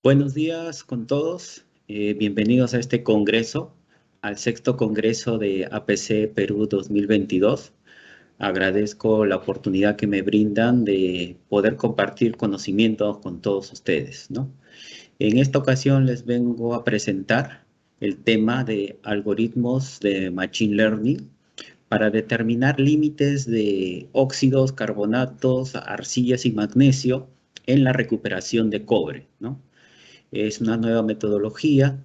Buenos días con todos. Bienvenidos a este congreso, al sexto congreso de APC Perú 2022. Agradezco la oportunidad que me brindan de poder compartir conocimientos con todos ustedes, ¿no? En esta ocasión les vengo a presentar el tema de algoritmos de Machine Learning para determinar límites de óxidos, carbonatos, arcillas y magnesio en la recuperación de cobre, ¿no? Es una nueva metodología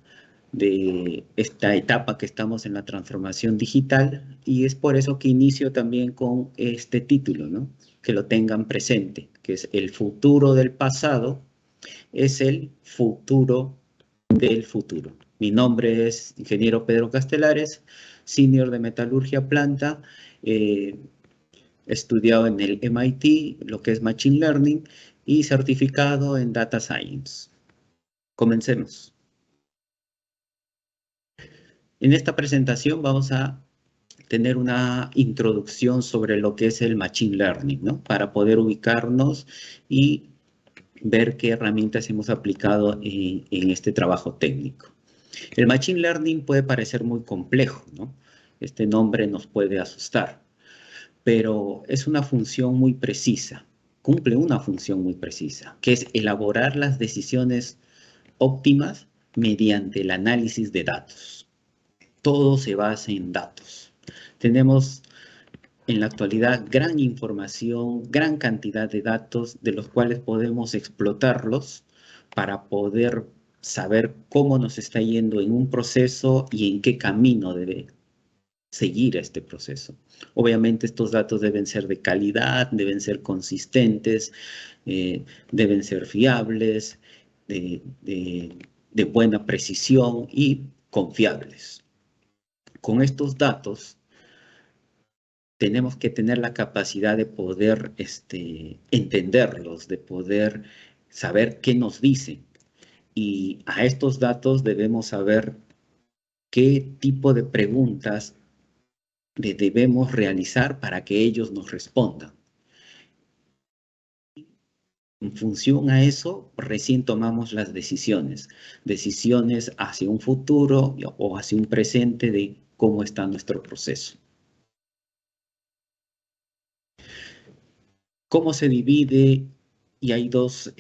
de esta etapa que estamos en la transformación digital y es por eso que inicio también con este título, ¿no? Que lo tengan presente, que es el futuro del pasado, es el futuro del futuro. Mi nombre es ingeniero Pedro Castelares, senior de metalurgia planta, estudiado en el MIT, lo que es Machine Learning, y certificado en Data Science. Comencemos. En esta presentación vamos a tener una introducción sobre lo que es el Machine Learning, ¿no? Para poder ubicarnos y ver qué herramientas hemos aplicado en este trabajo técnico. El Machine Learning puede parecer muy complejo, ¿no? Este nombre nos puede asustar, pero es una función muy precisa, cumple una función muy precisa, que es elaborar las decisiones óptimas mediante el análisis de datos. Todo se basa en datos. Tenemos en la actualidad gran información, gran cantidad de datos de los cuales podemos explotarlos para poder saber cómo nos está yendo en un proceso y en qué camino debe seguir este proceso. Obviamente estos datos deben ser de calidad, deben ser consistentes, deben ser fiables, de buena precisión y confiables. Con estos datos tenemos que tener la capacidad de poder entenderlos, de poder saber qué nos dicen. Y a estos datos debemos saber qué tipo de preguntas debemos realizar para que ellos nos respondan. En función a eso, recién tomamos las decisiones hacia un futuro o hacia un presente de cómo está nuestro proceso. ¿Cómo se divide? Y hay dos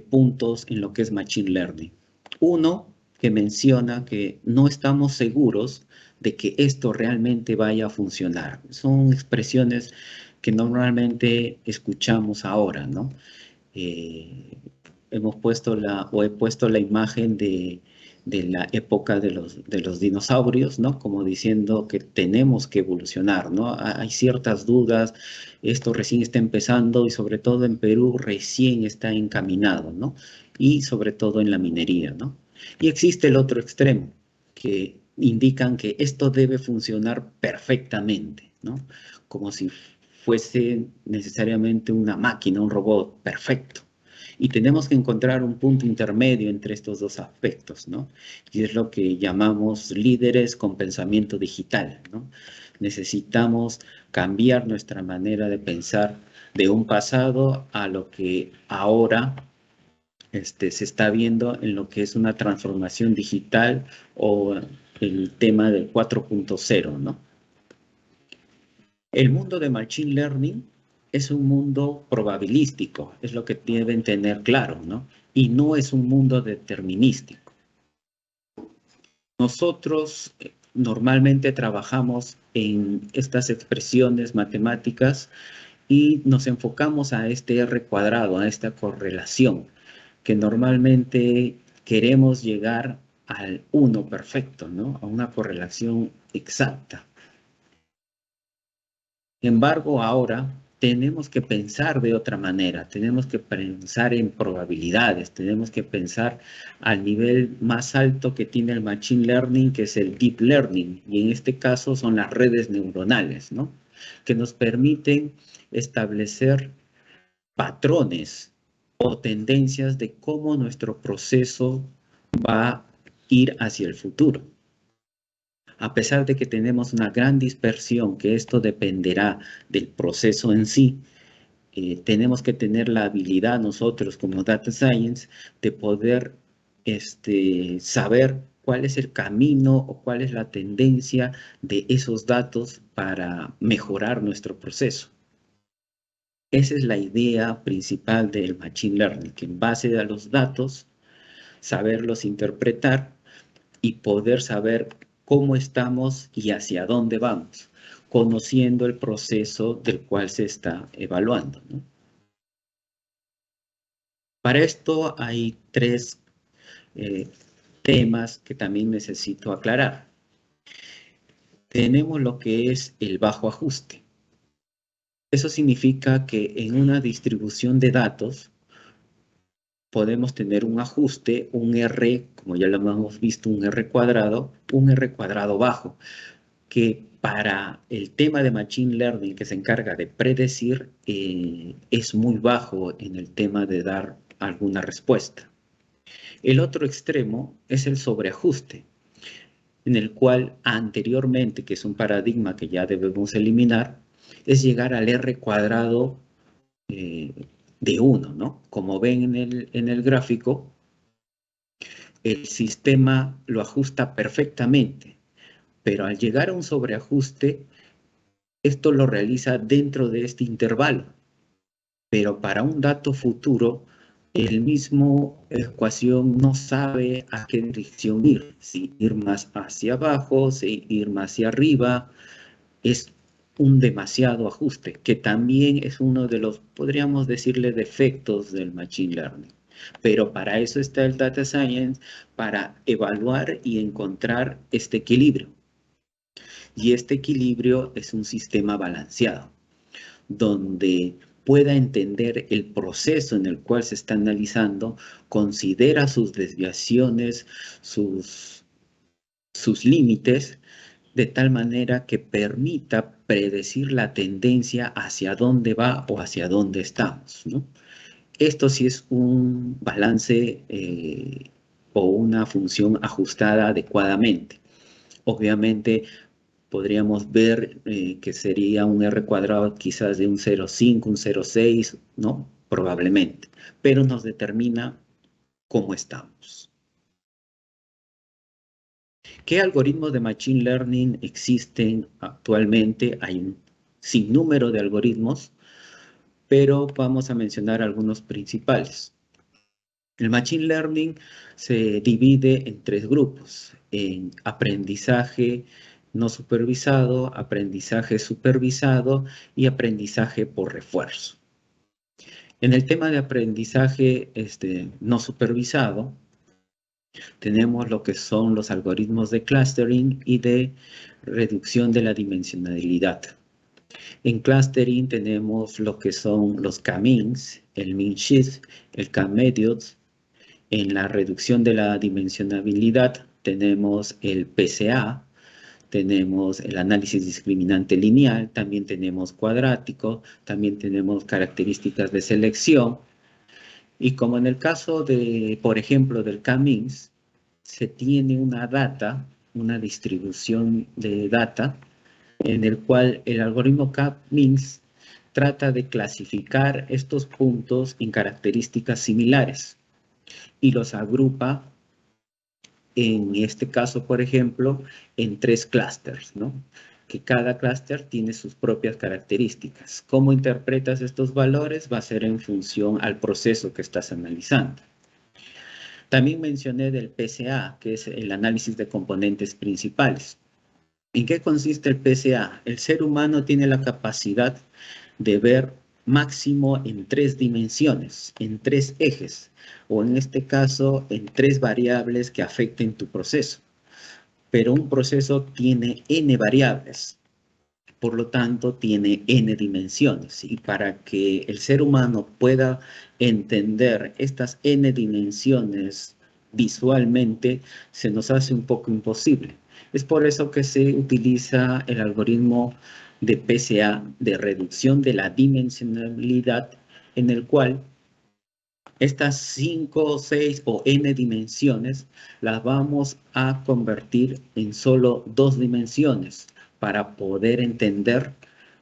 puntos en lo que es Machine Learning. Uno, que menciona que no estamos seguros de que esto realmente vaya a funcionar. Son expresiones que normalmente escuchamos ahora, ¿no? He puesto la imagen de la época de los dinosaurios, ¿no? Como diciendo que tenemos que evolucionar, ¿no? Hay ciertas dudas, esto recién está empezando y sobre todo en Perú recién está encaminado, ¿no? Y sobre todo en la minería, ¿no? Y existe el otro extremo, que indican que esto debe funcionar perfectamente, ¿no? Como si fuese necesariamente una máquina, un robot perfecto. Y tenemos que encontrar un punto intermedio entre estos dos aspectos, ¿no? Y es lo que llamamos líderes con pensamiento digital, ¿no? Necesitamos cambiar nuestra manera de pensar de un pasado a lo que ahora se está viendo en lo que es una transformación digital o el tema del 4.0, ¿no? El mundo de Machine Learning es un mundo probabilístico, es lo que deben tener claro, ¿no? Y no es un mundo determinístico. Nosotros normalmente trabajamos en estas expresiones matemáticas y nos enfocamos a este R cuadrado, a esta correlación, que normalmente queremos llegar al 1 perfecto, ¿no? A una correlación exacta. Sin embargo, ahora tenemos que pensar de otra manera, tenemos que pensar en probabilidades, tenemos que pensar al nivel más alto que tiene el Machine Learning, que es el Deep Learning, y en este caso son las redes neuronales, ¿no? Que nos permiten establecer patrones o tendencias de cómo nuestro proceso va a ir hacia el futuro. A pesar de que tenemos una gran dispersión, que esto dependerá del proceso en sí, tenemos que tener la habilidad nosotros como Data Science de poder saber cuál es el camino o cuál es la tendencia de esos datos para mejorar nuestro proceso. Esa es la idea principal del Machine Learning, que en base a los datos, saberlos interpretar y poder saber cómo estamos y hacia dónde vamos, conociendo el proceso del cual se está evaluando, ¿no? Para esto hay tres temas que también necesito aclarar. Tenemos lo que es el bajo ajuste. Eso significa que en una distribución de datos podemos tener un ajuste, un R, como ya lo hemos visto, un R cuadrado bajo, que para el tema de Machine Learning que se encarga de predecir, es muy bajo en el tema de dar alguna respuesta. El otro extremo es el sobreajuste, en el cual anteriormente, que es un paradigma que ya debemos eliminar, es llegar al R cuadrado de 1, ¿no? Como ven en el gráfico, el sistema lo ajusta perfectamente, pero al llegar a un sobreajuste, esto lo realiza dentro de este intervalo. Pero para un dato futuro, el mismo ecuación no sabe a qué dirección ir, si ir más hacia abajo, si ir más hacia arriba. Es un demasiado ajuste, que también es uno de los, podríamos decirle, defectos del Machine Learning. Pero para eso está el Data Science, para evaluar y encontrar este equilibrio. Y este equilibrio es un sistema balanceado, donde pueda entender el proceso en el cual se está analizando, considera sus desviaciones, sus límites, de tal manera que permita predecir la tendencia hacia dónde va o hacia dónde estamos, ¿no? Esto sí es un balance o una función ajustada adecuadamente. Obviamente podríamos ver que sería un R cuadrado quizás de un 0,5, un 0,6, ¿no? Probablemente, pero nos determina cómo estamos. ¿Qué algoritmos de Machine Learning existen actualmente? Hay un sinnúmero de algoritmos, pero vamos a mencionar algunos principales. El Machine Learning se divide en tres grupos: en aprendizaje no supervisado, aprendizaje supervisado y aprendizaje por refuerzo. En el tema de aprendizaje no supervisado, tenemos lo que son los algoritmos de clustering y de reducción de la dimensionalidad. En clustering tenemos lo que son los K-means, el mean shift, el K-medians. En la reducción de la dimensionabilidad tenemos el PCA, tenemos el análisis discriminante lineal, también tenemos cuadrático, también tenemos características de selección. Y como en el caso de, por ejemplo, del K-means, se tiene una data, una distribución de data, en el cual el algoritmo K-means trata de clasificar estos puntos en características similares y los agrupa, en este caso, por ejemplo, en tres clústeres, ¿no? Que cada clúster tiene sus propias características. ¿Cómo interpretas estos valores? Va a ser en función al proceso que estás analizando. También mencioné del PCA, que es el análisis de componentes principales. ¿En qué consiste el PCA? El ser humano tiene la capacidad de ver máximo en tres dimensiones, en tres ejes, o en este caso, en tres variables que afecten tu proceso. Pero un proceso tiene n variables, por lo tanto, tiene n dimensiones. Y para que el ser humano pueda entender estas n dimensiones visualmente, se nos hace un poco imposible. Es por eso que se utiliza el algoritmo de PCA, de reducción de la dimensionalidad, en el cual estas 5, 6 o n dimensiones las vamos a convertir en solo 2 dimensiones para poder entender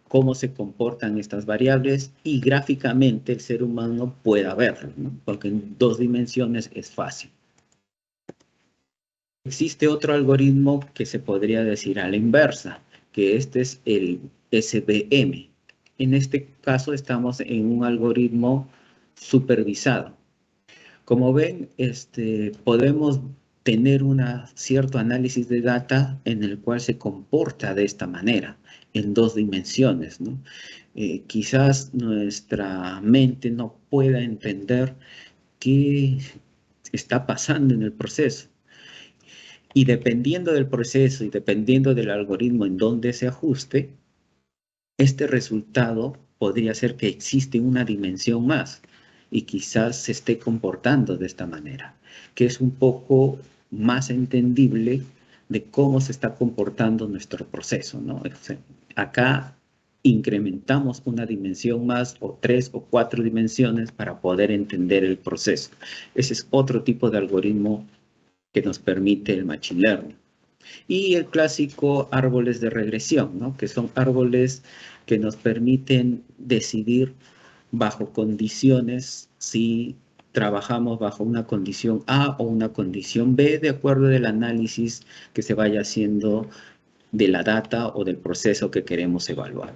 cómo se comportan estas variables y gráficamente el ser humano pueda verlo, ¿no? Porque en 2 dimensiones es fácil. Existe otro algoritmo que se podría decir a la inversa, que este es el SVM. En este caso estamos en un algoritmo supervisado. Como ven, podemos tener un cierto análisis de data en el cual se comporta de esta manera, en dos dimensiones, ¿no? Quizás nuestra mente no pueda entender qué está pasando en el proceso. Y dependiendo del proceso y dependiendo del algoritmo en donde se ajuste, este resultado podría ser que existe una dimensión más y quizás se esté comportando de esta manera, que es un poco más entendible de cómo se está comportando nuestro proceso, ¿no? O sea, acá incrementamos una dimensión más o 3 o 4 dimensiones para poder entender el proceso. Ese es otro tipo de algoritmo que nos permite el Machine Learning. Y el clásico árboles de regresión, ¿no? Que son árboles que nos permiten decidir bajo condiciones si trabajamos bajo una condición A o una condición B de acuerdo al análisis que se vaya haciendo de la data o del proceso que queremos evaluar.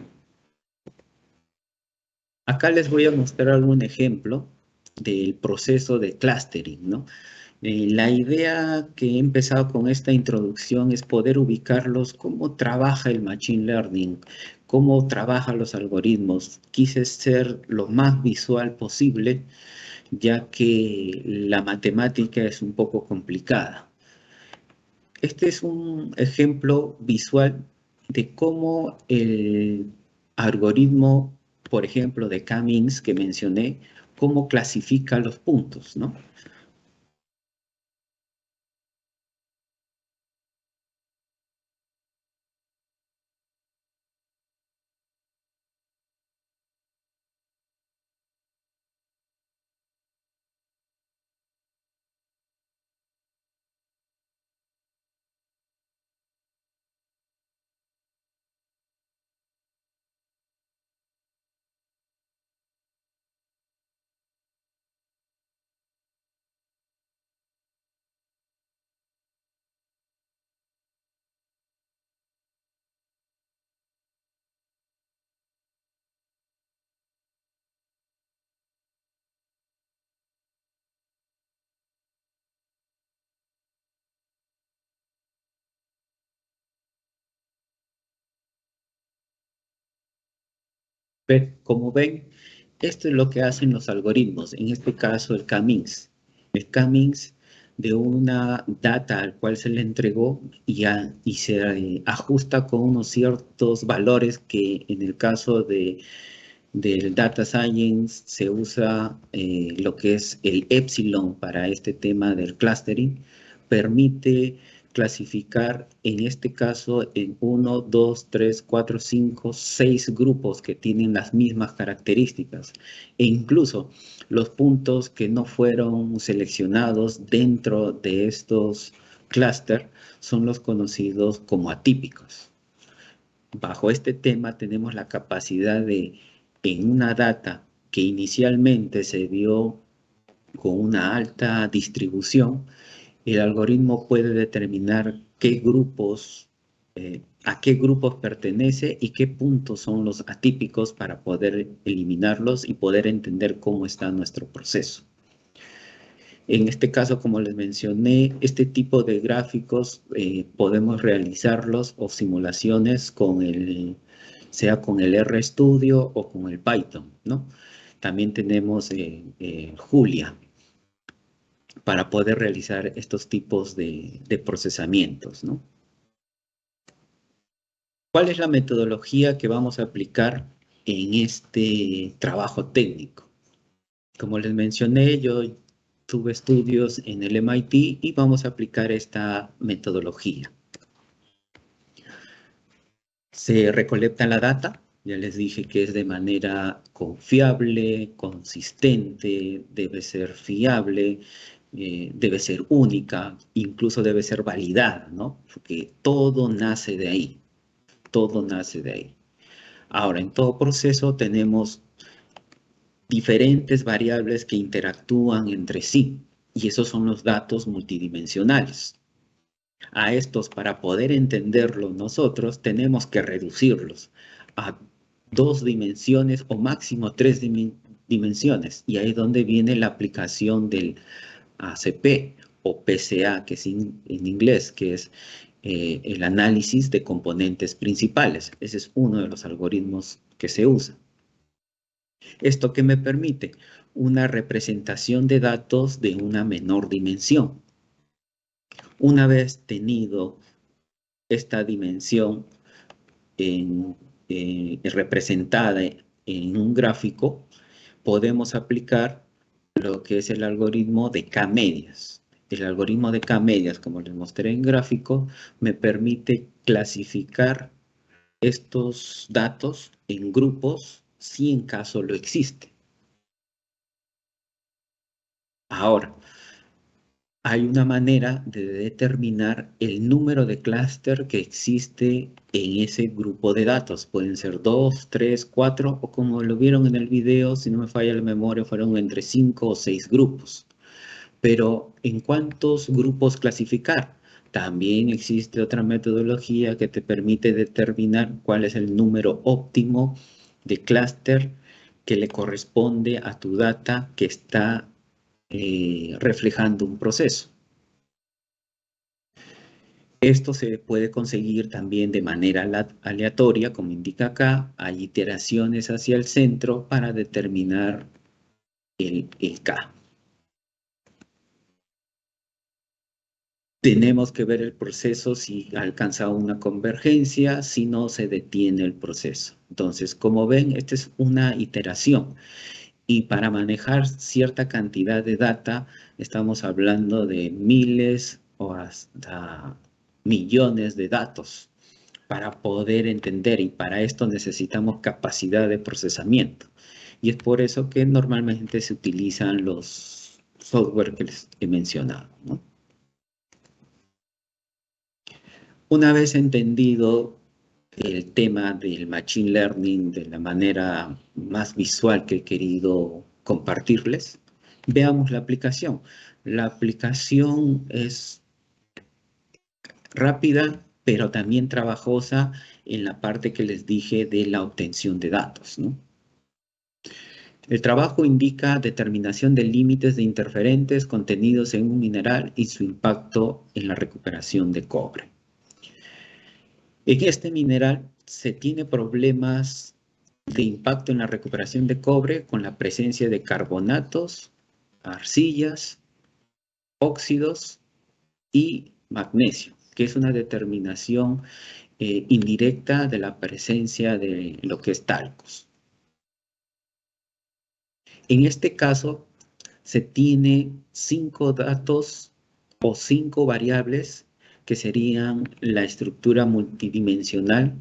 Acá les voy a mostrar un ejemplo del proceso de clustering, ¿no? La idea que he empezado con esta introducción es poder ubicarlos, cómo trabaja el Machine Learning, cómo trabajan los algoritmos. Quise ser lo más visual posible, ya que la matemática es un poco complicada. Este es un ejemplo visual de cómo el algoritmo, por ejemplo, de K-means que mencioné, cómo clasifica los puntos, ¿no? Como ven, esto es lo que hacen los algoritmos, en este caso el K-means. El K-means de una data al cual se le entregó y se ajusta con unos ciertos valores que en el caso del Data Science se usa lo que es el epsilon para este tema del clustering, permite clasificar en este caso en 1, 2, 3, 4, 5, 6 grupos que tienen las mismas características e incluso los puntos que no fueron seleccionados dentro de estos clústeres son los conocidos como atípicos. Bajo este tema tenemos la capacidad de, en una data que inicialmente se dio con una alta distribución, el algoritmo puede determinar qué grupos, a qué grupos pertenece y qué puntos son los atípicos para poder eliminarlos y poder entender cómo está nuestro proceso. En este caso, como les mencioné, este tipo de gráficos podemos realizarlos o simulaciones con sea con el RStudio o con el Python, ¿no? También tenemos Julia para poder realizar estos tipos de procesamientos, ¿no? ¿Cuál es la metodología que vamos a aplicar en este trabajo técnico? Como les mencioné, yo tuve estudios en el MIT y vamos a aplicar esta metodología. Se recolecta la data, ya les dije que es de manera confiable, consistente, debe ser fiable, debe ser única, incluso debe ser validada, ¿no? Porque todo nace de ahí, todo nace de ahí. Ahora, en todo proceso tenemos diferentes variables que interactúan entre sí, y esos son los datos multidimensionales. A estos, para poder entenderlos nosotros, tenemos que reducirlos a 2 dimensiones o máximo 3 dimensiones. Y ahí es donde viene la aplicación del ACP o PCA, que es en inglés, que es el análisis de componentes principales. Ese es uno de los algoritmos que se usa. ¿Esto qué me permite? Una representación de datos de una menor dimensión. Una vez tenido esta dimensión representada en un gráfico, podemos aplicar lo que es el algoritmo de K-medias. El algoritmo de K-medias, como les mostré en gráfico, me permite clasificar estos datos en grupos si en caso lo existe. Ahora, hay una manera de determinar el número de clúster que existe en ese grupo de datos. Pueden ser 2, 3, 4 o como lo vieron en el video, si no me falla la memoria, fueron entre 5 o 6 grupos. Pero ¿en cuántos grupos clasificar? También existe otra metodología que te permite determinar cuál es el número óptimo de clúster que le corresponde a tu data que está reflejando un proceso. Esto se puede conseguir también de manera aleatoria, como indica acá. Hay iteraciones hacia el centro para determinar el K. Tenemos que ver el proceso si alcanza una convergencia, si no se detiene el proceso. Entonces, como ven, esta es una iteración. Y para manejar cierta cantidad de data, estamos hablando de miles o hasta millones de datos para poder entender, y para esto necesitamos capacidad de procesamiento. Y es por eso que normalmente se utilizan los software que les he mencionado, ¿no? Una vez entendido el tema del Machine Learning de la manera más visual que he querido compartirles, veamos la aplicación. La aplicación es rápida, pero también trabajosa en la parte que les dije de la obtención de datos, ¿no? El trabajo indica determinación de límites de interferentes contenidos en un mineral y su impacto en la recuperación de cobre. En este mineral se tiene problemas de impacto en la recuperación de cobre con la presencia de carbonatos, arcillas, óxidos y magnesio, que es una determinación indirecta de la presencia de lo que es talcos. En este caso, se tiene 5 datos o 5 variables que serían la estructura multidimensional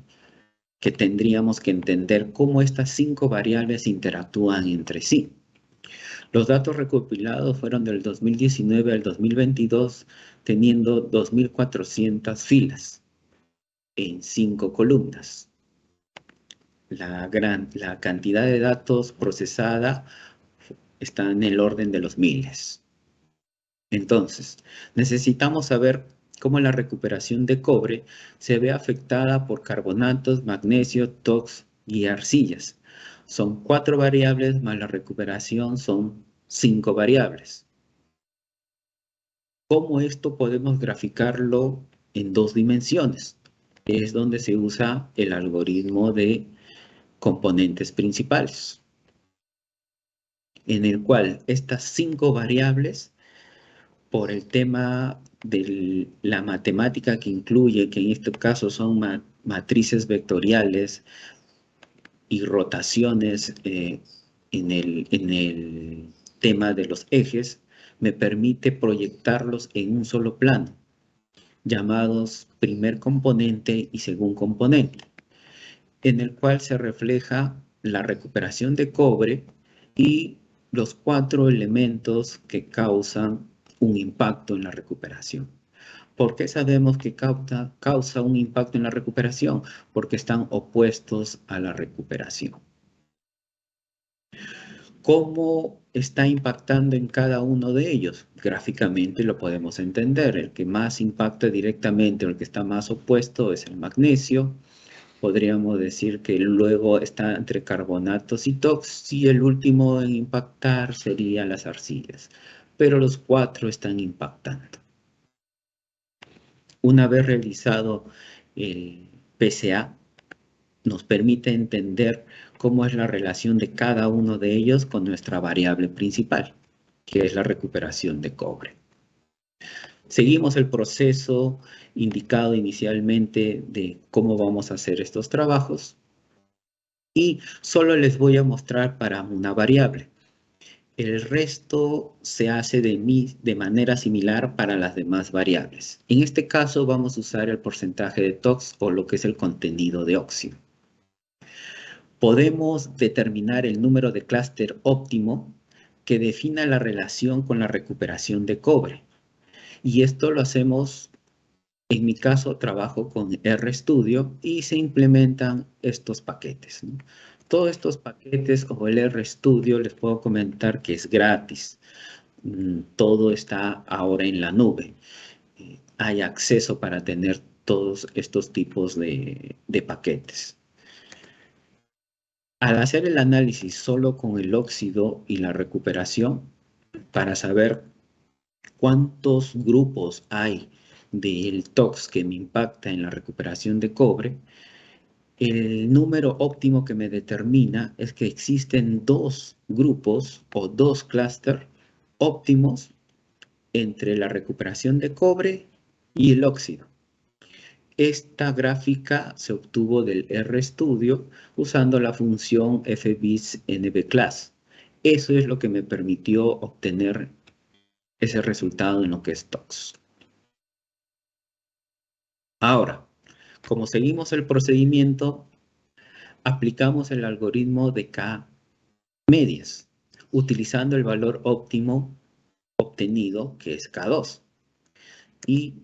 que tendríamos que entender cómo estas 5 variables interactúan entre sí. Los datos recopilados fueron del 2019 al 2022, teniendo 2.400 filas en 5 columnas. La cantidad de datos procesada está en el orden de los miles. Entonces, necesitamos saber cómo la recuperación de cobre se ve afectada por carbonatos, magnesio, TOX y arcillas. Son 4 variables más la recuperación son 5 variables. ¿Cómo esto podemos graficarlo en 2 dimensiones? Es donde se usa el algoritmo de componentes principales, en el cual estas 5 variables, por el tema de la matemática que incluye, que en este caso son matrices vectoriales y rotaciones en el tema de los ejes, me permite proyectarlos en un solo plano, llamados primer componente y segundo componente, en el cual se refleja la recuperación de cobre y los 4 elementos que causan un impacto en la recuperación. ¿Por qué sabemos que causa un impacto en la recuperación? Porque están opuestos a la recuperación. ¿Cómo está impactando en cada uno de ellos? Gráficamente lo podemos entender. El que más impacta directamente o el que está más opuesto es el magnesio. Podríamos decir que luego está entre carbonatos y TOX, y el último en impactar serían las arcillas. Pero los cuatro están impactando. Una vez realizado el PCA, nos permite entender cómo es la relación de cada uno de ellos con nuestra variable principal, que es la recuperación de cobre. Seguimos el proceso indicado inicialmente de cómo vamos a hacer estos trabajos y solo les voy a mostrar para una variable. El resto se hace de manera similar para las demás variables. En este caso vamos a usar el porcentaje de TOX o lo que es el contenido de óxido. Podemos determinar el número de clúster óptimo que defina la relación con la recuperación de cobre. Y esto lo hacemos, en mi caso, trabajo con RStudio y se implementan estos paquetes, ¿no? Todos estos paquetes o el RStudio les puedo comentar que es gratis. Todo está ahora en la nube. Hay acceso para tener todos estos tipos de paquetes. Al hacer el análisis solo con el óxido y la recuperación, para saber cuántos grupos hay del TOX que me impacta en la recuperación de cobre, el número óptimo que me determina es que existen dos grupos o dos clústeres óptimos entre la recuperación de cobre y el óxido. Esta gráfica se obtuvo del RStudio usando la función fbis-nbclass. Eso es lo que me permitió obtener ese resultado en lo que es TOX. Ahora, como seguimos el procedimiento, aplicamos el algoritmo de K-medias, utilizando el valor óptimo obtenido, que es K2. Y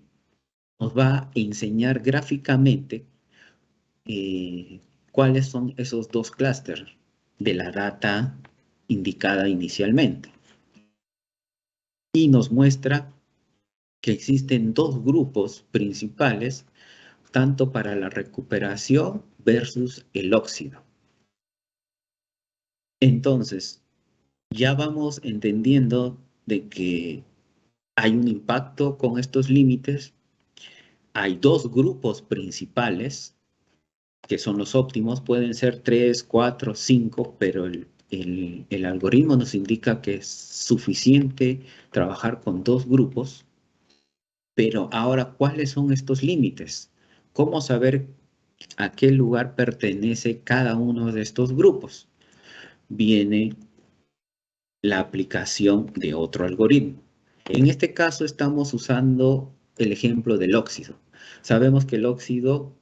nos va a enseñar gráficamente cuáles son esos dos clústeres de la data indicada inicialmente. Y nos muestra que existen dos grupos principales, tanto para la recuperación versus el óxido. Entonces, ya vamos entendiendo de que hay un impacto con estos límites. Hay dos grupos principales, que son los óptimos, pueden ser 3, 4, 5, pero el algoritmo nos indica que es suficiente trabajar con dos grupos. Pero ahora, ¿cuáles son estos límites? ¿Cómo saber a qué lugar pertenece cada uno de estos grupos? Viene la aplicación de otro algoritmo. En este caso estamos usando el ejemplo del óxido. Sabemos que el óxido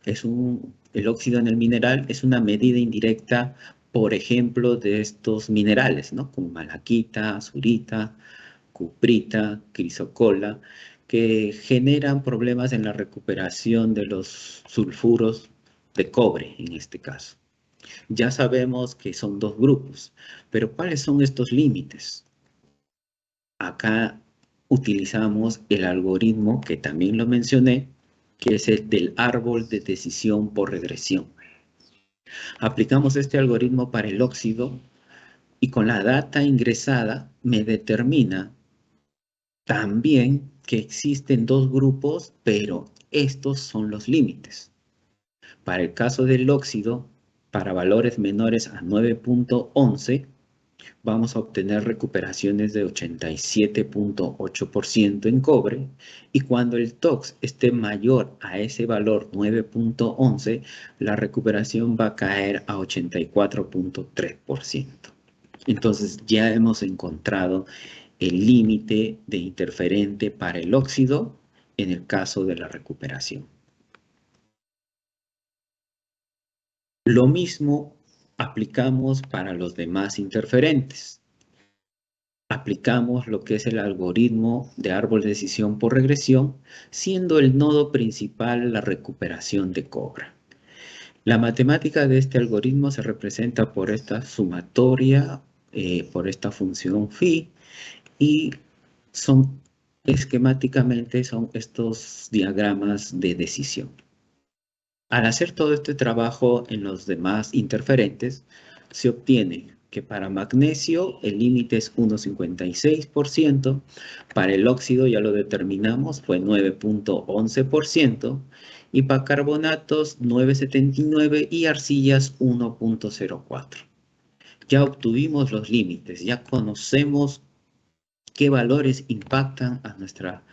en el mineral es una medida indirecta, por ejemplo, de estos minerales, ¿no? Como malaquita, azurita, cuprita, crisocola, que generan problemas en la recuperación de los sulfuros de cobre, en este caso. Ya sabemos que son dos grupos, pero ¿cuáles son estos límites? Acá utilizamos el algoritmo que también lo mencioné, que es el del árbol de decisión por regresión. Aplicamos este algoritmo para el óxido y con la data ingresada me determina también que existen dos grupos, pero estos son los límites. Para el caso del óxido, para valores menores a 9.11, vamos a obtener recuperaciones de 87.8% en cobre, y cuando el TOX esté mayor a ese valor 9.11, la recuperación va a caer a 84.3%. Entonces ya hemos encontrado el límite de interferente para el óxido en el caso de la recuperación. Lo mismo aplicamos para los demás interferentes. Aplicamos lo que es el algoritmo de árbol de decisión por regresión, siendo el nodo principal la recuperación de cobre. La matemática de este algoritmo se representa por esta sumatoria por esta función phi, y son esquemáticamente son estos diagramas de decisión. Al hacer todo este trabajo en los demás interferentes, se obtiene que para magnesio el límite es 1,56%, para el óxido ya lo determinamos, fue 9,11%, y para carbonatos 9,79% y arcillas 1,04%. Ya obtuvimos los límites, ya conocemos qué valores impactan a nuestra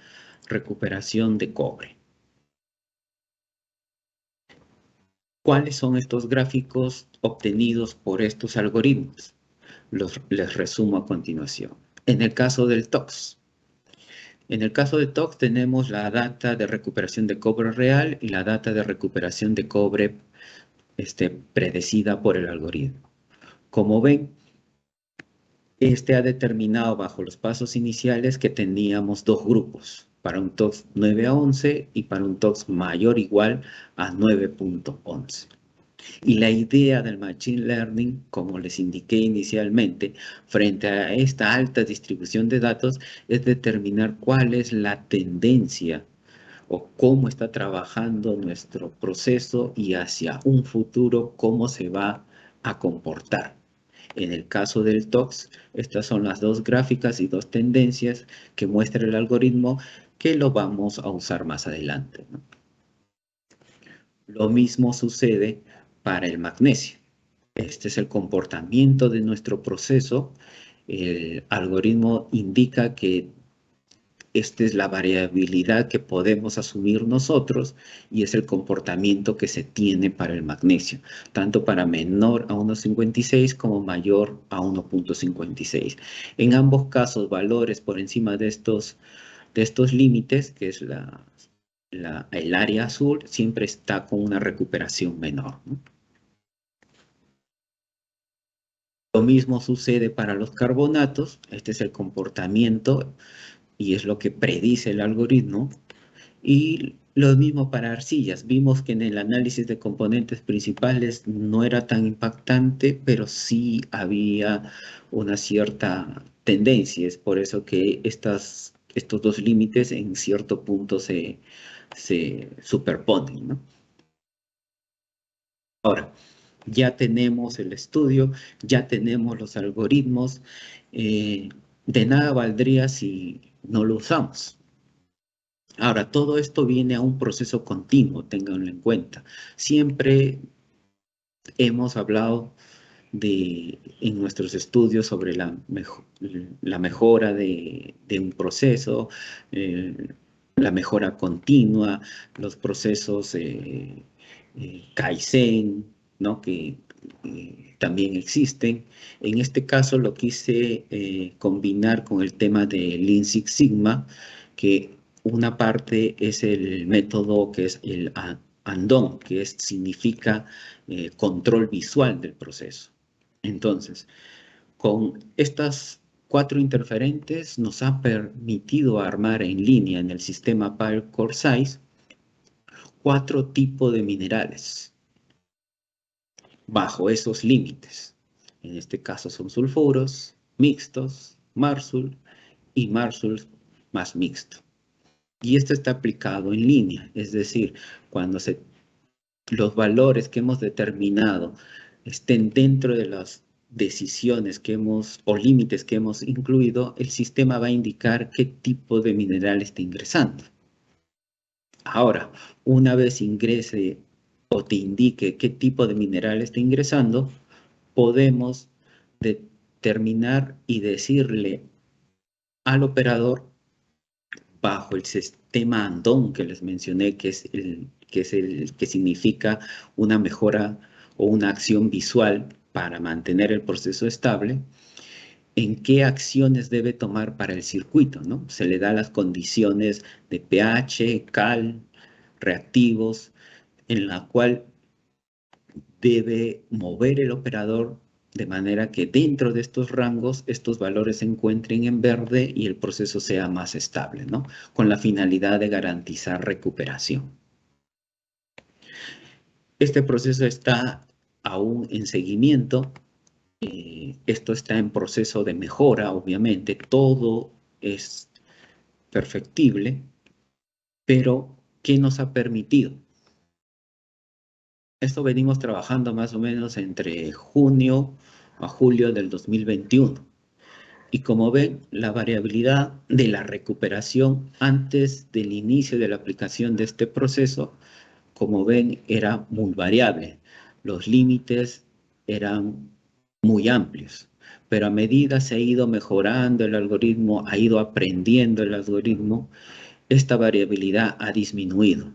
recuperación de cobre. ¿Cuáles son estos gráficos obtenidos por estos algoritmos? Les resumo a continuación. En el caso del TOX. En el caso de TOX tenemos la data de recuperación de cobre real y la data de recuperación de cobre predecida por el algoritmo. Como ven, ha determinado bajo los pasos iniciales que teníamos dos grupos, para un TOX 9 a 11 y para un TOX mayor o igual a 9,11. Y la idea del Machine Learning, como les indiqué inicialmente, frente a esta alta distribución de datos, es determinar cuál es la tendencia o cómo está trabajando nuestro proceso y hacia un futuro cómo se va a comportar. En el caso del TOX, estas son las dos gráficas y dos tendencias que muestra el algoritmo que lo vamos a usar más adelante, ¿no? Lo mismo sucede para el magnesio. Este es el comportamiento de nuestro proceso. El algoritmo indica que esta es la variabilidad que podemos asumir nosotros y es el comportamiento que se tiene para el magnesio, tanto para menor a 1,56 como mayor a 1,56. En ambos casos, valores por encima de estos límites, que es el área azul, siempre está con una recuperación menor, ¿no? Lo mismo sucede para los carbonatos. Este es el comportamiento y es lo que predice el algoritmo. Y lo mismo para arcillas. Vimos que en el análisis de componentes principales no era tan impactante, pero sí había una cierta tendencia. Es por eso que estos dos límites en cierto punto se superponen, ¿no? Ahora, ya tenemos el estudio, ya tenemos los algoritmos. De nada valdría si no lo usamos. Ahora, todo esto viene a un proceso continuo, ténganlo en cuenta. Siempre hemos hablado en nuestros estudios sobre la mejora de un proceso, la mejora continua, los procesos Kaizen, ¿no? Que también existen. En este caso lo quise combinar con el tema de Lean Six Sigma, que una parte es el método que es el Andon, que significa control visual del proceso. Entonces, con estas 4 interferentes nos ha permitido armar en línea en el sistema Pile Core Size 4 tipos de minerales bajo esos límites. En este caso son sulfuros, mixtos, marsul y marsul más mixto. Y esto está aplicado en línea, es decir, cuando los valores que hemos determinado estén dentro de las decisiones o límites que hemos incluido, el sistema va a indicar qué tipo de mineral está ingresando. Ahora, una vez ingrese o te indique qué tipo de mineral está ingresando, podemos determinar y decirle al operador, bajo el sistema Andon que les mencioné, que es el que significa una mejora o una acción visual para mantener el proceso estable, en qué acciones debe tomar para el circuito, ¿no? Se le da las condiciones de pH, cal, reactivos, en la cual debe mover el operador de manera que dentro de estos rangos estos valores se encuentren en verde y el proceso sea más estable, ¿no? Con la finalidad de garantizar recuperación. Este proceso está aún en seguimiento Esto está en proceso de mejora, obviamente, todo es perfectible, pero ¿qué nos ha permitido? Esto venimos trabajando más o menos entre junio a julio del 2021. Y como ven, la variabilidad de la recuperación antes del inicio de la aplicación de este proceso, como ven, era muy variable. Los límites eran muy amplios, pero a medida se ha ido mejorando el algoritmo, ha ido aprendiendo el algoritmo, esta variabilidad ha disminuido.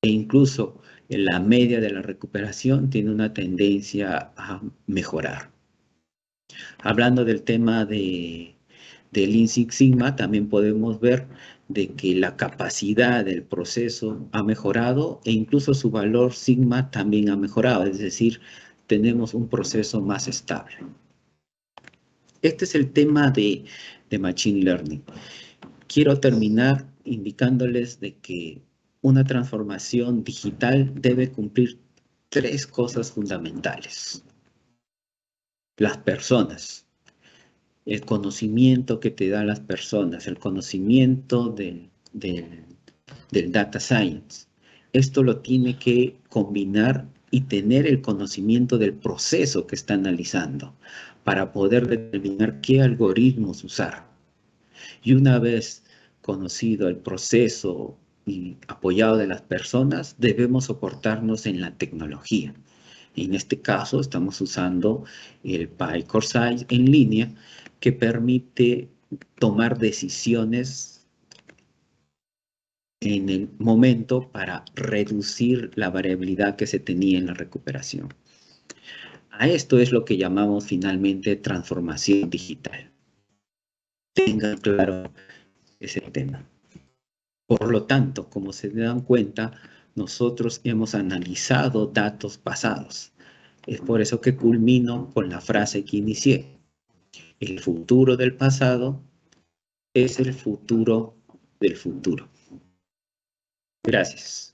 E incluso en la media de la recuperación tiene una tendencia a mejorar. Hablando del tema del Lean Six Sigma, también podemos ver de que la capacidad del proceso ha mejorado e incluso su valor sigma también ha mejorado, es decir, tenemos un proceso más estable. Este es el tema de Machine Learning. Quiero terminar indicándoles de que una transformación digital debe cumplir 3 cosas fundamentales. Las personas, el conocimiento que te dan las personas, el conocimiento del data science. Esto lo tiene que combinar y tener el conocimiento del proceso que está analizando para poder determinar qué algoritmos usar. Y una vez conocido el proceso y apoyado de las personas, debemos soportarnos en la tecnología. En este caso estamos usando el PyCourse en línea que permite tomar decisiones en el momento para reducir la variabilidad que se tenía en la recuperación. A esto es lo que llamamos finalmente transformación digital. Tengan claro ese tema. Por lo tanto, como se dan cuenta, nosotros hemos analizado datos pasados. Es por eso que culmino con la frase que inicié. El futuro del pasado es el futuro del futuro. Gracias.